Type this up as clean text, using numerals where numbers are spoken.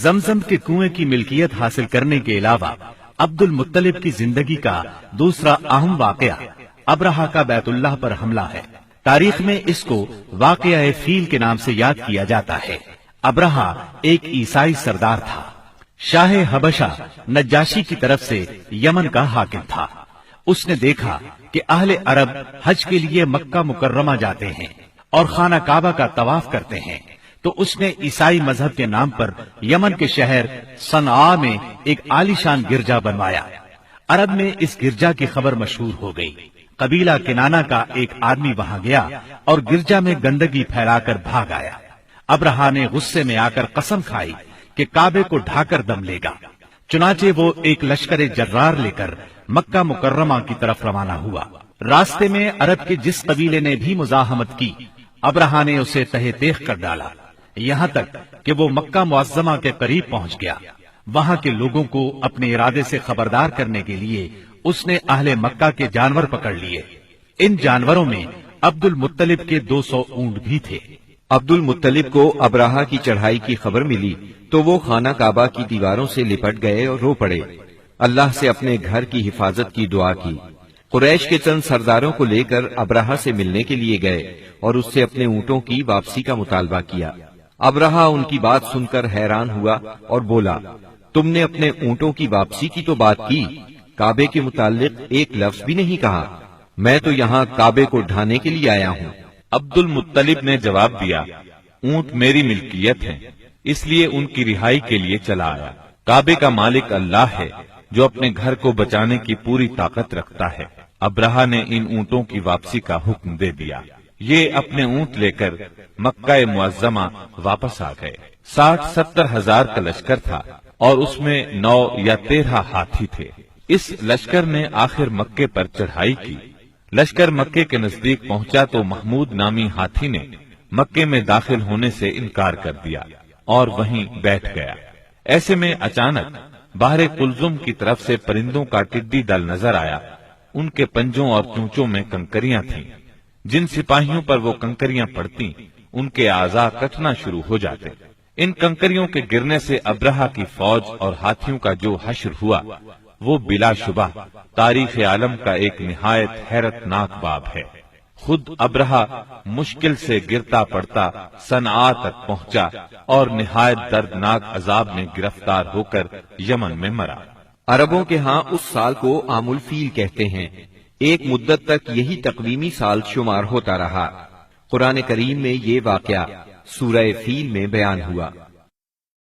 زمزم کے کنویں کی ملکیت حاصل کرنے کے علاوہ عبد المطلب کی زندگی کا دوسرا اہم واقعہ ابرہہ کا بیت اللہ پر حملہ ہے۔ تاریخ میں اس کو واقعہ فیل کے نام سے یاد کیا جاتا ہے۔ ابرہہ ایک عیسائی سردار تھا۔ شاہ حبشہ نجاشی کی طرف سے یمن کا حاکم تھا۔ اس نے دیکھا کہ اہل عرب حج کے لیے مکہ مکرمہ جاتے ہیں اور خانہ کعبہ کا طواف کرتے ہیں، تو اس نے عیسائی مذہب کے نام پر یمن کے شہر صنعاء میں ایک عالیشان گرجا بنوایا۔ عرب میں اس گرجا کی خبر مشہور ہو گئی۔ قبیلہ کنانہ کا ایک آدمی وہاں گیا اور گرجا میں گندگی پھیلا کر بھاگ آیا۔ ابرہہ نے غصے میں آ کر قسم کھائی کہ کعبے کو ڈھا کر دم لے گا۔ چنانچہ وہ ایک لشکر جرار لے کر مکہ مکرمہ کی طرف روانہ ہوا۔ راستے میں عرب کے جس قبیلے نے بھی مزاحمت کی، ابرہہ نے اسے تہہ تیغ کر ڈالا، یہاں تک کہ وہ مکہ معظمہ کے قریب پہنچ گیا۔ وہاں کے لوگوں کو اپنے ارادے سے خبردار کرنے کے لیے اس نے اہل مکہ کے جانور پکڑ لیے۔ ان جانوروں میں عبد المطلب کے 200 اونٹ بھی تھے۔ عبد المطلب کو ابرہہ کی چڑھائی کی خبر ملی تو وہ خانہ کعبہ کی دیواروں سے لپٹ گئے اور رو پڑے، اللہ سے اپنے گھر کی حفاظت کی دعا کی۔ قریش کے چند سرداروں کو لے کر ابرہہ سے ملنے کے لیے گئے اور اس سے اپنے اونٹوں کی واپسی کا مطالبہ کیا۔ ابرہہ ان کی بات سن کر حیران ہوا اور بولا، تم نے اپنے اونٹوں کی واپسی کی تو بات کی، کعبے کے متعلق ایک لفظ بھی نہیں کہا۔ میں تو یہاں کعبے کو ڈھانے کے لیے آیا ہوں۔ عبد المطلب نے جواب دیا، اونٹ میری ملکیت ہیں، اس لیے ان کی رہائی کے لیے چلا آیا۔ کعبے کا مالک اللہ ہے جو اپنے گھر کو بچانے کی پوری طاقت رکھتا ہے۔ ابرہہ نے ان اونٹوں کی واپسی کا حکم دے دیا۔ یہ اپنے اونٹ لے کر مکہ معظمہ واپس آ گئے۔ 60-70 ہزار کا لشکر تھا اور اس میں 9 یا 13 ہاتھی تھے۔ اس لشکر نے آخر مکے پر چڑھائی کی۔ لشکر مکے کے نزدیک پہنچا تو محمود نامی ہاتھی نے مکے میں داخل ہونے سے انکار کر دیا اور وہیں بیٹھ گیا۔ ایسے میں اچانک باہر کلزم کی طرف سے پرندوں کا ٹڈی دل نظر آیا۔ ان کے پنجوں اور چونچوں میں کنکریاں تھیں۔ جن سپاہیوں پر وہ کنکریاں پڑتی ان کے اعضاء کٹنا شروع ہو جاتے۔ ان کنکریوں کے گرنے سے ابرہہ کی فوج اور ہاتھیوں کا جو حشر ہوا وہ بلا شبہ تاریخ عالم کا ایک نہایت حیرت ناک باب ہے۔ خود ابرہہ مشکل سے گرتا پڑتا صنعاء تک پہنچا اور نہایت دردناک عذاب میں گرفتار ہو کر یمن میں مرا۔ عربوں کے ہاں اس سال کو عام الفیل کہتے ہیں۔ ایک مدت تک یہی تقویمی سال شمار ہوتا رہا۔ قرآن کریم میں یہ واقعہ سورہ فیل میں بیان ہوا۔